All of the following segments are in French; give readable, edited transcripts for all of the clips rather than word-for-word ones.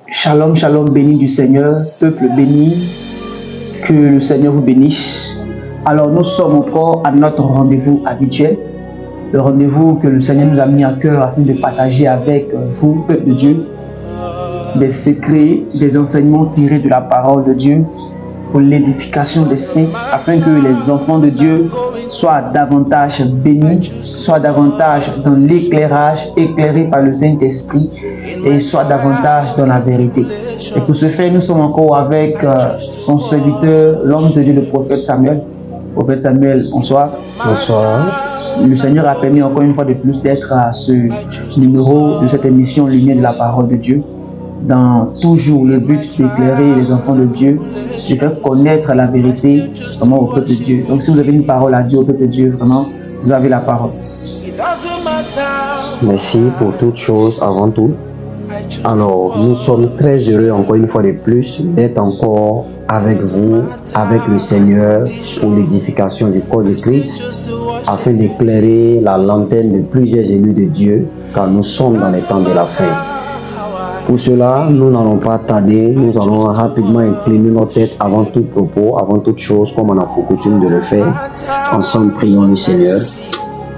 Shalom, shalom, béni du Seigneur, peuple béni, que le Seigneur vous bénisse. Alors nous sommes encore à notre rendez-vous habituel, le rendez-vous que le Seigneur nous a mis à cœur afin de partager avec vous, peuple de Dieu, des secrets, des enseignements tirés de la parole de Dieu pour l'édification des saints, afin que les enfants de Dieu soient davantage bénis, soient davantage dans l'éclairage, éclairés par le Saint-Esprit, et soient davantage dans la vérité. Et pour ce faire, nous sommes encore avec son serviteur, l'homme de Dieu, le prophète Samuel. Prophète Samuel, bonsoir. Bonsoir. Le Seigneur a permis encore une fois de plus d'être à ce numéro de cette émission Lumière de la parole de Dieu, dans toujours le but d'éclairer les enfants de Dieu, de faire connaître la vérité vraiment au peuple de Dieu. Donc si vous avez une parole à Dieu, au peuple de Dieu, vraiment, vous avez la parole. Merci pour toutes choses avant tout. Alors, nous sommes très heureux encore une fois de plus d'être encore avec vous, avec le Seigneur, pour l'édification du corps de Christ, afin d'éclairer la lanterne de plusieurs élus de Dieu, car nous sommes dans les temps de la fin. Pour cela, nous n'allons pas tarder, nous allons rapidement incliner nos têtes avant tout propos, avant toute chose, comme on a pour coutume de le faire. Ensemble, prions le Seigneur.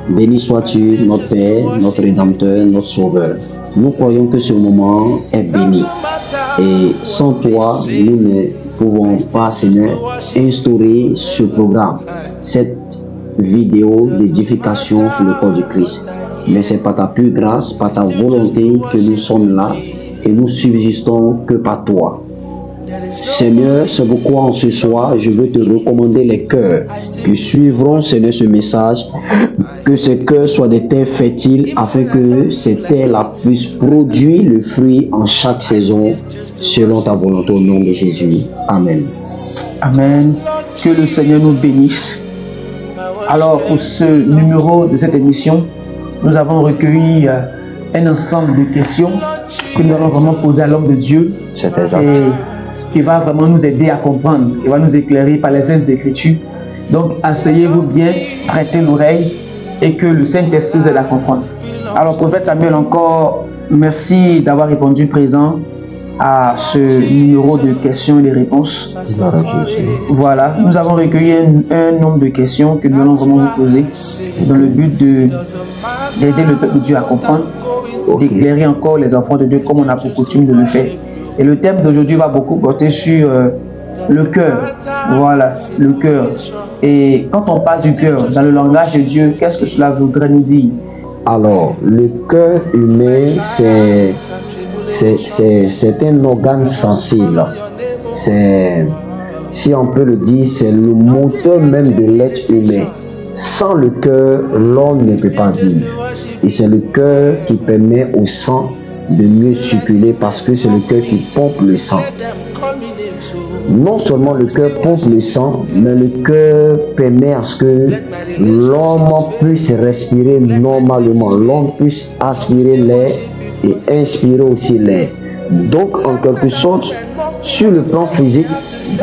Béni sois-tu, notre Père, notre Rédempteur, notre Sauveur. Nous croyons que ce moment est béni. Et sans toi, nous ne pouvons pas, Seigneur, instaurer ce programme, cette vidéo d'édification pour le corps du Christ. Mais c'est par ta plus grâce, par ta volonté que nous sommes là et nous subsistons que par toi. Seigneur, c'est pourquoi en ce soir, je veux te recommander les cœurs qui suivront, Seigneur, ce message, que ces cœurs soient des terres fertiles afin que ces terres-là puissent produire le fruit en chaque saison selon ta volonté au nom de Jésus. Amen. Amen. Que le Seigneur nous bénisse. Alors, pour ce numéro de cette émission, nous avons recueilli un ensemble de questions que nous allons vraiment poser à l'homme de Dieu. C'est exact. Et qui va vraiment nous aider à comprendre, qui va nous éclairer par les Saintes Écritures. Donc, asseyez-vous bien, prêtez l'oreille et que le Saint-Esprit vous aide à comprendre. Alors, prophète Samuel, encore merci d'avoir répondu présent à ce numéro de questions et de réponses. Voilà, nous avons recueilli un nombre de questions que nous allons vraiment vous poser dans le but d'aider le peuple de Dieu à comprendre, d'éclairer encore les enfants de Dieu comme on a pour coutume de le faire. Et le thème d'aujourd'hui va beaucoup porter sur le cœur. Voilà, le cœur. Et quand on parle du cœur, dans le langage de Dieu, qu'est-ce que cela voudrait nous dire? Alors, le cœur humain, c'est un organe sensible. Si on peut le dire, c'est le moteur même de l'être humain. Sans le cœur, l'homme ne peut pas vivre. Et c'est le cœur qui permet au sang de mieux circuler parce que c'est le cœur qui pompe le sang. Non seulement le cœur pompe le sang, mais le cœur permet à ce que l'homme puisse respirer normalement, l'homme puisse aspirer l'air et inspirer aussi l'air. Donc en quelque sorte, sur le plan physique,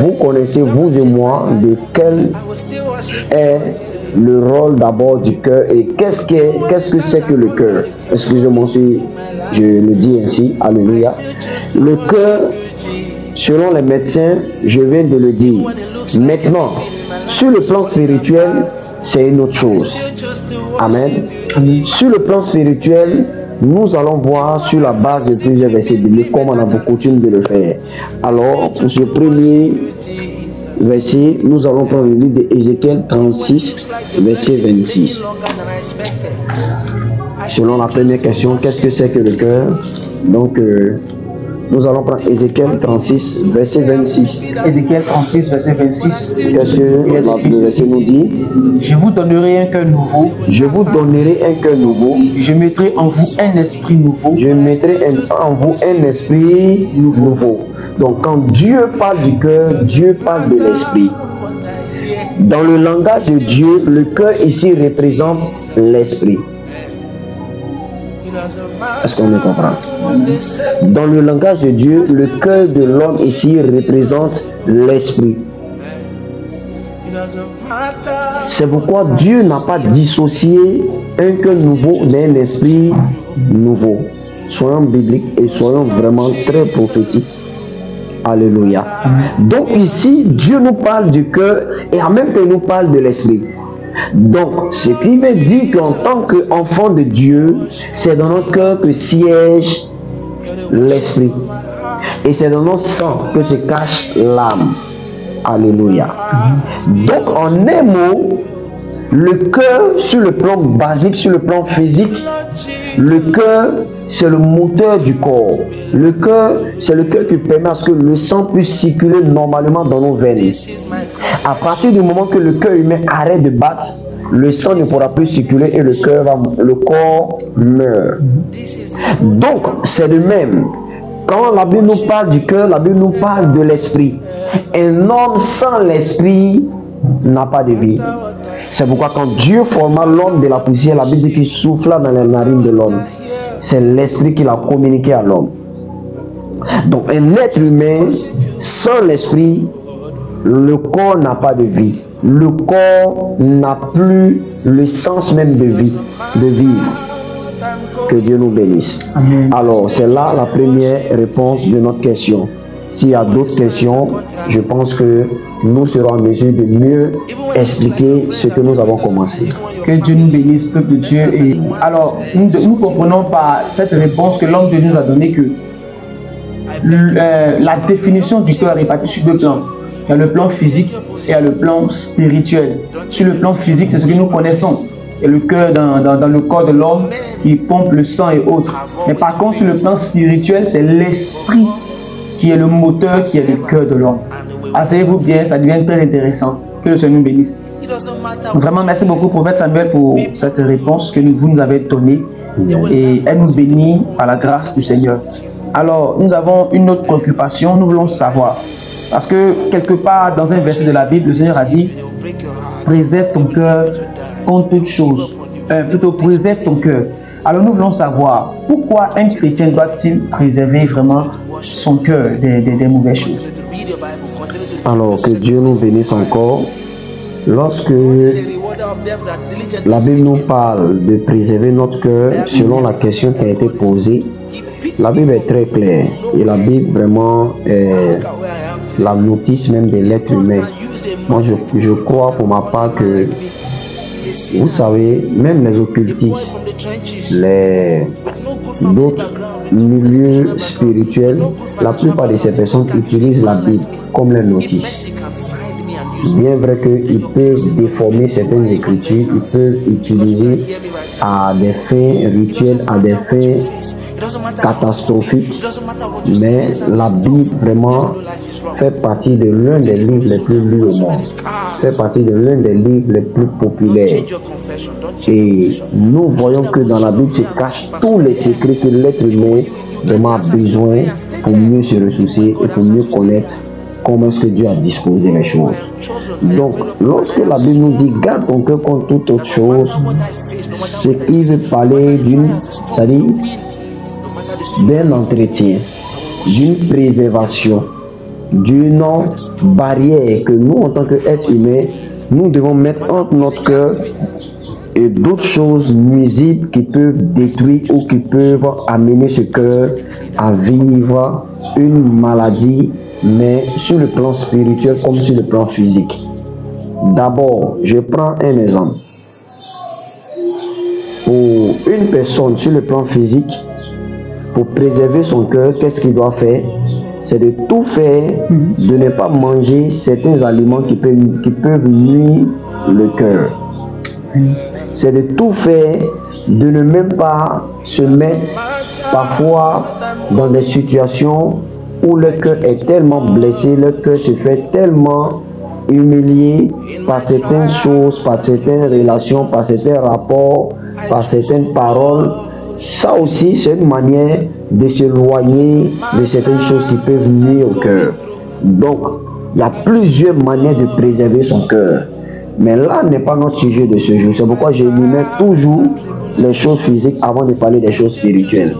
vous connaissez, vous et moi, de quel est le rôle d'abord du cœur et qu'est-ce que c'est que le cœur. Excusez-moi si je le dis ainsi, alléluia. Le cœur, selon les médecins, je viens de le dire. Maintenant, sur le plan spirituel, c'est une autre chose. Amen. Sur le plan spirituel, nous allons voir sur la base de plusieurs versets bibliques comme on a beaucoup coutume de le faire. Alors, pour ce premier verset, nous allons prendre le livre d'Ézéchiel 36, verset 26. Selon la première question, qu'est-ce que c'est que le cœur? Donc, nous allons prendre Ézéchiel 36, verset 26. Ézéchiel 36, verset 26. Qu'est-ce que le verset nous dit? Je vous donnerai un cœur nouveau. Je vous donnerai un cœur nouveau. Je mettrai en vous un esprit nouveau. Je mettrai en vous un esprit nouveau. Donc, quand Dieu parle du cœur, Dieu parle de l'esprit. Dans le langage de Dieu, le cœur ici représente l'esprit. Est-ce qu'on me comprend? Dans le langage de Dieu, le cœur de l'homme ici représente l'esprit. C'est pourquoi Dieu n'a pas dissocié un cœur nouveau d'un esprit nouveau. Soyons bibliques et soyons vraiment très prophétiques. Alléluia. Donc ici, Dieu nous parle du cœur et en même temps il nous parle de l'esprit. Donc, ce qui veut dire qu'en tant qu'enfant de Dieu, c'est dans notre cœur que siège l'esprit. Et c'est dans notre sang que se cache l'âme. Alléluia. Donc, en un mot, le cœur, sur le plan basique, sur le plan physique, le cœur, c'est le moteur du corps. Le cœur, c'est le cœur qui permet à ce que le sang puisse circuler normalement dans nos veines. À partir du moment que le cœur humain arrête de battre, le sang ne pourra plus circuler et le corps meurt. Donc, c'est le même. Quand la Bible nous parle du cœur, la Bible nous parle de l'esprit. Un homme sans l'esprit n'a pas de vie. C'est pourquoi quand Dieu forma l'homme de la poussière, la Bible dit qu'il souffla dans les narines de l'homme. C'est l'esprit qu'il a communiqué à l'homme. Donc un être humain sans l'esprit, le corps n'a pas de vie. Le corps n'a plus le sens même de vie, de vivre. Que Dieu nous bénisse. Amen. Alors c'est là la première réponse de notre question. S'il y a d'autres questions, je pense que nous serons en mesure de mieux expliquer ce que nous avons commencé. Que Dieu nous bénisse, peuple de Dieu. Et alors, nous comprenons par cette réponse que l'homme de Dieu nous a donné que la définition du cœur est répartie sur deux plans. Il y a le plan physique et il y a le plan spirituel. Sur le plan physique, c'est ce que nous connaissons. Et le cœur dans le corps de l'homme, il pompe le sang et autres. Mais par contre, sur le plan spirituel, c'est l'esprit qui est le moteur, qui est le cœur de l'homme. Asseyez-vous bien, ça devient très intéressant. Que le Seigneur nous bénisse. Vraiment, merci beaucoup, prophète Samuel, pour cette réponse que vous nous avez donnée. Et elle nous bénit par la grâce du Seigneur. Alors, nous avons une autre préoccupation, nous voulons savoir. Parce que quelque part, dans un verset de la Bible, le Seigneur a dit « Préserve ton cœur contre toute chose. » Plutôt, préserve ton cœur. Alors nous voulons savoir pourquoi un chrétien doit-il préserver vraiment son cœur des mauvaises choses. Alors que Dieu nous bénisse encore. Lorsque la Bible nous parle de préserver notre cœur selon la question qui a été posée, la Bible est très claire et la Bible vraiment est la notice même de l'être humain. Moi je crois pour ma part que vous savez, même les occultistes, d'autres milieux spirituels, la plupart de ces personnes utilisent la Bible comme les notices. Bien vrai qu'ils peuvent déformer certaines écritures, ils peuvent utiliser à des fins rituelles, à des fins catastrophiques, mais la Bible vraiment fait partie de l'un des livres les plus lus au monde, fait partie de l'un des livres les plus populaires. Et nous voyons que dans la Bible se cachent tous les secrets que l'être humain vraiment a besoin pour mieux se ressourcer et pour mieux connaître comment est-ce que Dieu a disposé les choses. Donc, lorsque la Bible nous dit garde ton cœur contre toute autre chose, c'est qu'il veut parler d'un entretien, d'une préservation, d'une barrière que nous, en tant qu'êtres humains, nous devons mettre entre notre cœur et d'autres choses nuisibles qui peuvent détruire ou qui peuvent amener ce cœur à vivre une maladie, mais sur le plan spirituel comme sur le plan physique. D'abord, je prends un exemple. Pour une personne sur le plan physique, pour préserver son cœur, qu'est-ce qu'il doit faire? C'est de tout faire, de ne pas manger certains aliments qui peuvent nuire le cœur. C'est de tout faire, de ne même pas se mettre parfois dans des situations où le cœur est tellement blessé, le cœur se fait tellement humilié par certaines choses, par certaines relations, par certains rapports, par certaines paroles. Ça aussi, c'est une manière de s'éloigner de certaines choses qui peuvent nuire au cœur. Donc, il y a plusieurs manières de préserver son cœur. Mais là n'est pas notre sujet de ce jour. C'est pourquoi j'énumère toujours les choses physiques avant de parler des choses spirituelles.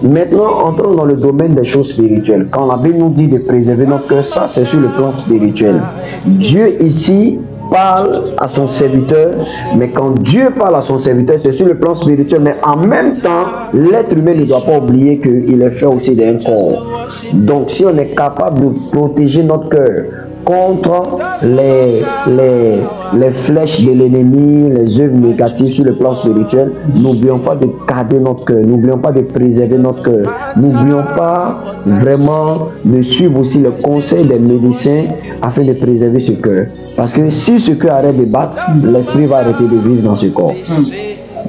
Maintenant, entrons dans le domaine des choses spirituelles. Quand la Bible nous dit de préserver notre cœur, ça c'est sur le plan spirituel. Dieu ici parle à son serviteur, mais quand Dieu parle à son serviteur, c'est sur le plan spirituel, mais en même temps, l'être humain ne doit pas oublier qu'il est fait aussi d'un corps. Donc, si on est capable de protéger notre cœur contre les flèches de l'ennemi, les œuvres négatives sur le plan spirituel, n'oublions pas de garder notre cœur, n'oublions pas de préserver notre cœur, n'oublions pas vraiment de suivre aussi le conseil des médecins afin de préserver ce cœur. Parce que si ce cœur arrête de battre, l'esprit va arrêter de vivre dans ce corps.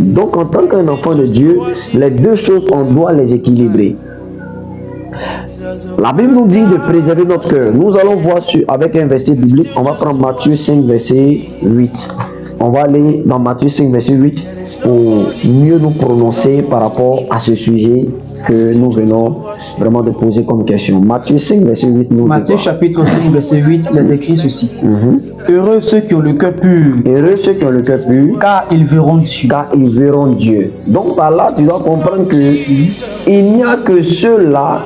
Donc en tant qu'un enfant de Dieu, les deux choses, on doit les équilibrer. La Bible nous dit de préserver notre cœur. Nous allons voir avec un verset biblique. On va prendre Matthieu 5, verset 8. On va aller dans Matthieu 5, verset 8 pour mieux nous prononcer par rapport à ce sujet que nous venons vraiment de poser comme question. Matthieu 5, verset 8 nous dit. Matthieu chapitre 5, verset 8, il est écrit ceci. Heureux ceux qui ont le cœur pur. Heureux ceux qui ont le cœur pur. Car ils verront Dieu. Car ils verront Dieu. Donc par là, tu dois comprendre que il n'y a que ceux-là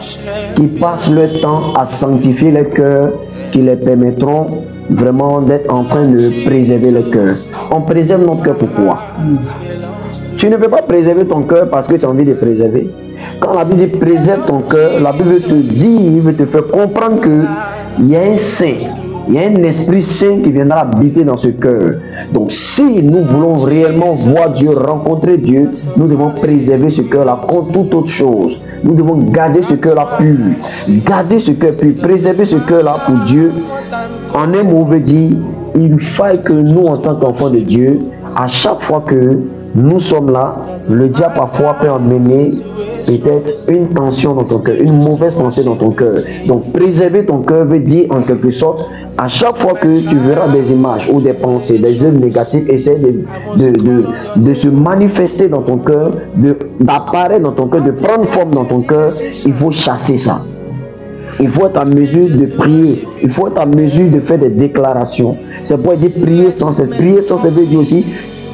qui passent leur temps à sanctifier leur cœur qui les permettront vraiment d'être en train de préserver le cœur. On préserve notre cœur pourquoi? Tu ne peux pas préserver ton cœur parce que tu as envie de préserver. Quand la Bible dit préserve ton cœur, la Bible te dit, il veut te faire comprendre qu'il y a un saint, il y a un esprit saint qui viendra habiter dans ce cœur. Donc si nous voulons réellement voir Dieu, rencontrer Dieu, nous devons préserver ce cœur-là contre toute autre chose. Nous devons garder ce cœur-là pur. Garder ce cœur pur, préserver ce cœur-là pour Dieu. En un mot veut dire, il faut que nous, en tant qu'enfants de Dieu, à chaque fois que nous sommes là, le diable parfois peut emmener peut-être une tension dans ton cœur, une mauvaise pensée dans ton cœur. Donc préserver ton cœur veut dire en quelque sorte, à chaque fois que tu verras des images ou des pensées, des œuvres négatives, essaie de se manifester dans ton cœur, d'apparaître dans ton cœur, de prendre forme dans ton cœur, il faut chasser ça. Il faut être en mesure de prier. Il faut être en mesure de faire des déclarations. C'est pour dire prier sans cesse. Prier sans cesse veut dire aussi,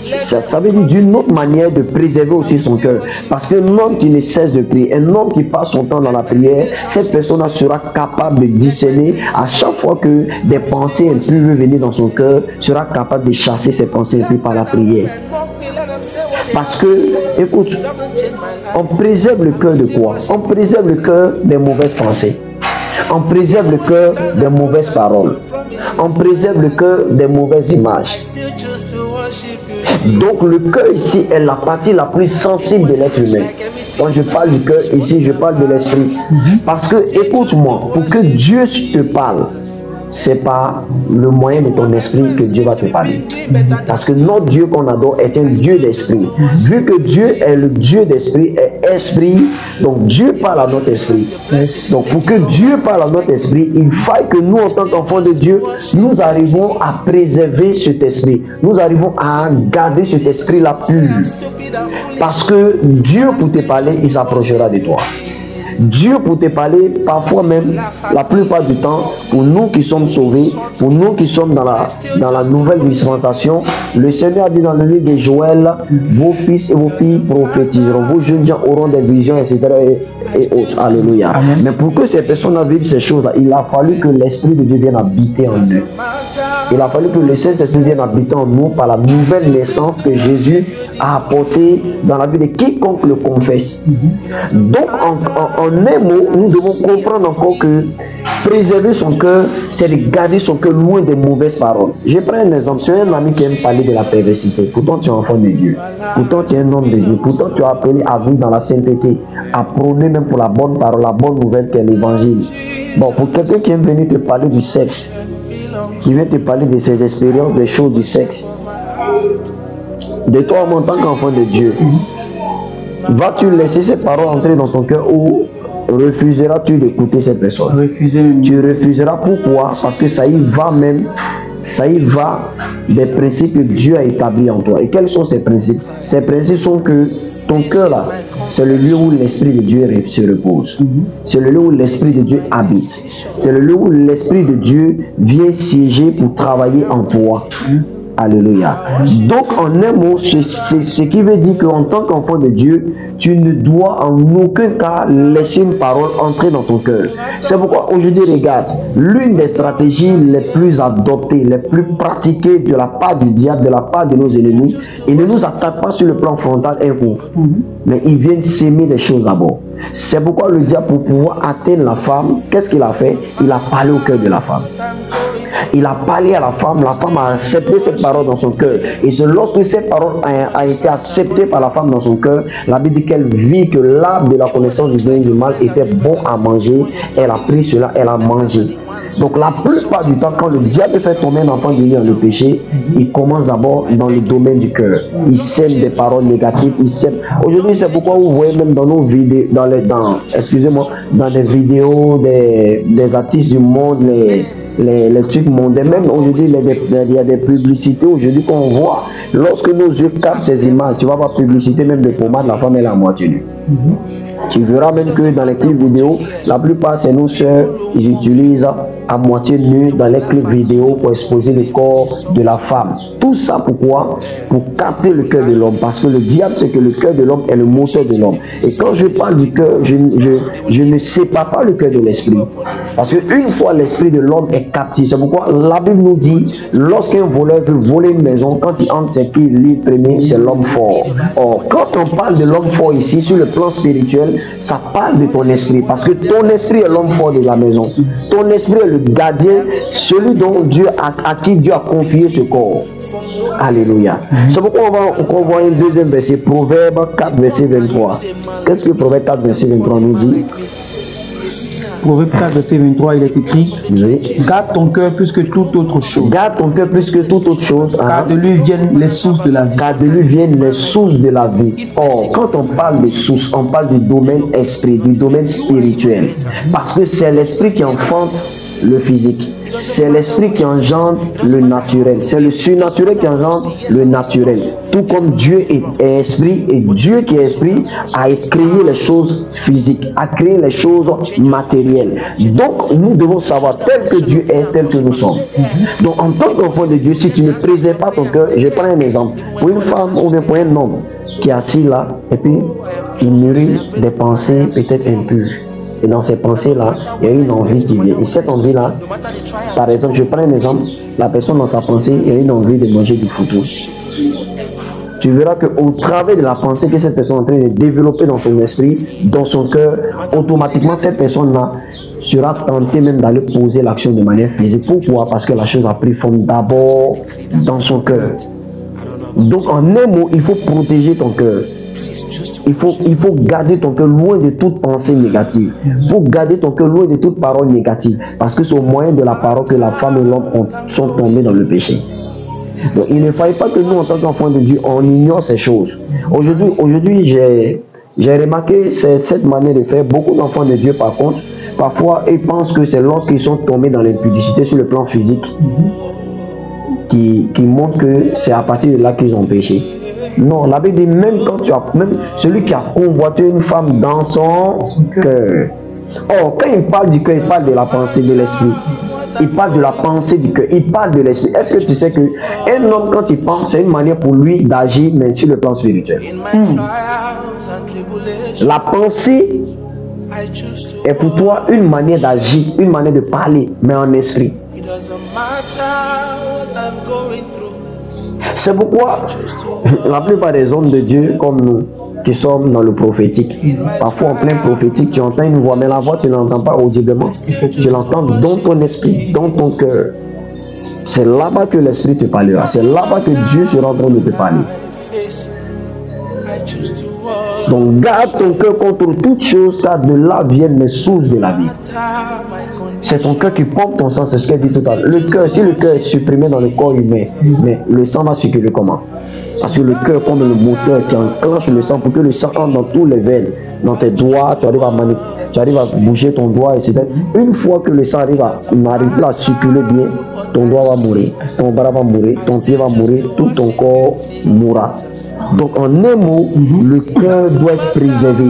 ça veut dire d'une autre manière de préserver aussi son cœur. Parce qu'un homme qui ne cesse de prier, un homme qui passe son temps dans la prière, cette personne sera capable de discerner à chaque fois que des pensées impues veulent venir dans son cœur, sera capable de chasser ces pensées impues par la prière. Parce que, écoute, on préserve le cœur de quoi? On préserve le cœur des mauvaises pensées. On préserve le cœur des mauvaises paroles. On préserve le cœur des mauvaises images. Donc le cœur ici est la partie la plus sensible de l'être humain. Quand je parle du cœur ici, je parle de l'esprit. Parce que, écoute-moi, pour que Dieu te parle, c'est par le moyen de ton esprit que Dieu va te parler. Parce que notre Dieu qu'on adore est un Dieu d'esprit. Vu que Dieu est le Dieu d'esprit, est esprit, donc Dieu parle à notre esprit. Donc pour que Dieu parle à notre esprit, il faut que nous, en tant qu'enfants de Dieu, nous arrivons à préserver cet esprit. Nous arrivons à garder cet esprit-là pur. Parce que Dieu, pour te parler, il s'approchera de toi. Dieu pour te parler, parfois même, la plupart du temps, pour nous qui sommes sauvés, pour nous qui sommes dans la nouvelle dispensation, le Seigneur a dit dans le livre de Joël, vos fils et vos filles prophétiseront, vos jeunes gens auront des visions, etc. et autres. Alléluia. Amen. Mais pour que ces personnes vivent ces choses-là, il a fallu que l'Esprit de Dieu vienne habiter en eux. Il a fallu que le Saint-Esprit vienne habiter en nous par la nouvelle naissance que Jésus a apportée dans la vie de quiconque le confesse. Donc, en un mot, nous devons comprendre encore que préserver son cœur, c'est de garder son cœur loin des mauvaises paroles. Je prends un exemple. Tu as un ami qui aime parler de la perversité. Pourtant, tu es enfant de Dieu. Pourtant, tu es un homme de Dieu. Pourtant, tu as appelé à vivre dans la sainteté, à prôner même pour la bonne parole, la bonne nouvelle qu'est l'évangile. Bon, pour quelqu'un qui aime venir te parler du sexe, qui vient te parler de ses expériences, des choses du sexe, de toi en tant qu'enfant de Dieu, vas-tu laisser ces paroles entrer dans ton cœur ou refuseras-tu d'écouter cette personne? Tu refuseras. Pourquoi? Parce que ça y va des principes que Dieu a établis en toi. Et quels sont ces principes? Ces principes sont que ton cœur là, c'est le lieu où l'Esprit de Dieu se repose. C'est le lieu où l'Esprit de Dieu habite. C'est le lieu où l'Esprit de Dieu vient siéger pour travailler en toi. Alléluia. Donc, en un mot, ce qui veut dire qu'en tant qu'enfant de Dieu, tu ne dois en aucun cas laisser une parole entrer dans ton cœur. C'est pourquoi aujourd'hui, regarde, l'une des stratégies les plus adoptées, les plus pratiquées de la part du diable, de la part de nos ennemis, il ne nous attaque pas sur le plan frontal et haut, mais il vient s'aimer des choses d'abord. C'est pourquoi le diable, pour pouvoir atteindre la femme, qu'est-ce qu'il a fait? Il a parlé au cœur de la femme. Il a parlé à la femme a accepté cette parole dans son cœur. Et c'est lorsque cette parole a été acceptée par la femme dans son cœur, la Bible dit qu'elle vit que l'arbre de la connaissance du bien et du mal était bon à manger. Elle a pris cela, elle a mangé. Donc la plupart du temps, quand le diable fait tomber un enfant de Dieu dans le péché, il commence d'abord dans le domaine du cœur. Il sème des paroles négatives, il sème. Aujourd'hui, c'est pourquoi vous voyez même dans nos vidéos, dans des vidéos des artistes du monde, les trucs mondains, même aujourd'hui il y a des publicités aujourd'hui qu'on voit. Lorsque nos yeux captent ces images, tu vas voir publicité même de pommade, la femme elle est à moitié nue. Tu verras même que dans les clips vidéo, la plupart c'est nos soeurs, ils utilisent à moitié nu dans les clips vidéo pour exposer le corps de la femme. Tout ça pourquoi? Pour capter le cœur de l'homme. Parce que le diable, c'est que le cœur de l'homme est le moteur de l'homme. Et quand je parle du cœur, je ne sépare pas le cœur de l'esprit. Parce qu'une fois l'esprit de l'homme est capté, c'est pourquoi la Bible nous dit, lorsqu'un voleur veut voler une maison, quand il entre, c'est qui l'île premier, c'est l'homme fort. Or, quand on parle de l'homme fort ici, sur le plan spirituel, ça parle de ton esprit. Parce que ton esprit est l'homme fort de la maison. Ton esprit est le gardien, celui dont à qui Dieu a confié ce corps. Alléluia. C'est pourquoi on voit un deuxième verset, Proverbe 4, verset 23. Qu'est-ce que Proverbe 4, verset 23 nous dit? Proverbe 4, verset 23, il est écrit, garde ton cœur plus que toute autre chose. Garde ton cœur plus que toute autre chose. Car de lui viennent les sources de la vie. Car de lui viennent les sources de la vie. Or, quand on parle de sources, on parle du domaine esprit, du domaine spirituel. Parce que c'est l'esprit qui enfante le physique. C'est l'esprit qui engendre le naturel. C'est le surnaturel qui engendre le naturel. Tout comme Dieu est esprit, et Dieu qui est esprit a créé les choses physiques, a créé les choses matérielles. Donc nous devons savoir tel que Dieu est, tel que nous sommes. Donc en tant qu'enfant de Dieu, si tu ne préserves pas ton cœur, je prends un exemple. Pour une femme ou bien pour un homme qui est assis là, et puis il mûrit des pensées peut-être impures. Et dans ces pensées-là, il y a une envie qui vient. Et cette envie-là, par exemple, je prends un exemple, la personne dans sa pensée, il y a une envie de manger du foutu. Tu verras qu'au travers de la pensée que cette personne est en train de développer dans son esprit, dans son cœur, automatiquement, cette personne-là sera tentée même d'aller poser l'action de manière physique. Pourquoi? Parce que la chose a pris forme d'abord dans son cœur. Donc, en un mot, il faut protéger ton cœur. Il faut garder ton cœur loin de toute pensée négative. Il faut garder ton cœur loin de toute parole négative. Parce que c'est au moyen de la parole que la femme et l'homme sont tombés dans le péché. Donc il ne fallait pas que nous, en tant qu'enfants de Dieu, on ignore ces choses. Aujourd'hui, j'ai remarqué cette manière de faire. Beaucoup d'enfants de Dieu, par contre, parfois, ils pensent que c'est lorsqu'ils sont tombés dans l'impudicité sur le plan physique qui montre que c'est à partir de là qu'ils ont péché. Non, la Bible dit même quand même celui qui a convoité une femme dans son cœur. Or, quand il parle du cœur, il parle de la pensée de l'esprit. Il parle de la pensée du cœur, il parle de l'esprit. Est-ce que tu sais que un homme, quand il pense, c'est une manière pour lui d'agir, mais sur le plan spirituel. La pensée est pour toi une manière d'agir, une manière de parler, mais en esprit. C'est pourquoi la plupart des hommes de Dieu, comme nous, qui sommes dans le prophétique, parfois en plein prophétique, tu entends une voix, mais la voix, tu ne l'entends pas audiblement. Tu l'entends dans ton esprit, dans ton cœur. C'est là-bas que l'esprit te parlera. C'est là-bas que Dieu sera en train de te parler. Donc garde ton cœur contre toute chose, car de là viennent les sources de la vie. C'est ton cœur qui pompe ton sang, c'est ce qu'elle dit tout à l'heure. Le cœur, si le cœur est supprimé dans le corps humain, mais le sang va circuler comment? Parce que le cœur, comme le moteur qui enclenche le sang pour que le sang entre dans tous les veines, dans tes doigts, tu arrives à tu arrives à bouger ton doigt, etc. Une fois que le sang n'arrive plus à circuler bien, ton doigt va mourir, ton bras va mourir, ton pied va mourir, tout ton corps mourra. Donc en un mot, le cœur doit être préservé.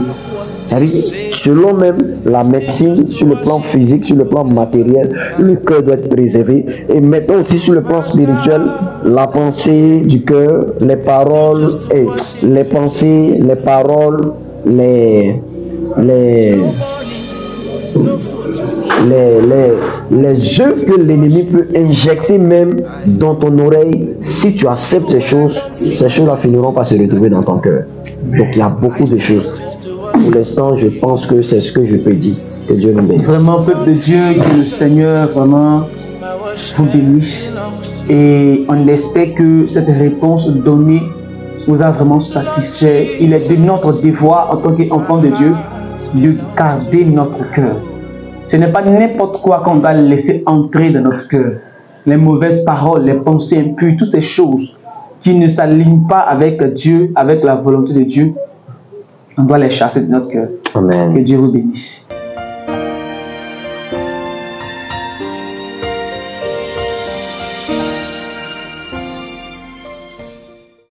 C'est-à-dire, selon même la médecine, sur le plan physique, sur le plan matériel, le cœur doit être préservé. Et maintenant aussi sur le plan spirituel, la pensée du cœur, les paroles, les pensées, les paroles, les œuvres que l'ennemi peut injecter même dans ton oreille, si tu acceptes ces choses-là finiront par se retrouver dans ton cœur. Donc il y a beaucoup de choses. Pour l'instant, je pense que c'est ce que je peux dire. Que Dieu nous bénisse. Vraiment, peuple de Dieu, que le Seigneur vraiment vous bénisse. Et on espère que cette réponse donnée vous a vraiment satisfait. Il est de notre devoir en tant qu'enfant de Dieu de garder notre cœur. Ce n'est pas n'importe quoi qu'on doit laisser entrer dans notre cœur. Les mauvaises paroles, les pensées impures, toutes ces choses qui ne s'alignent pas avec Dieu, avec la volonté de Dieu, on doit les chasser de notre cœur. Amen. Que Dieu vous bénisse.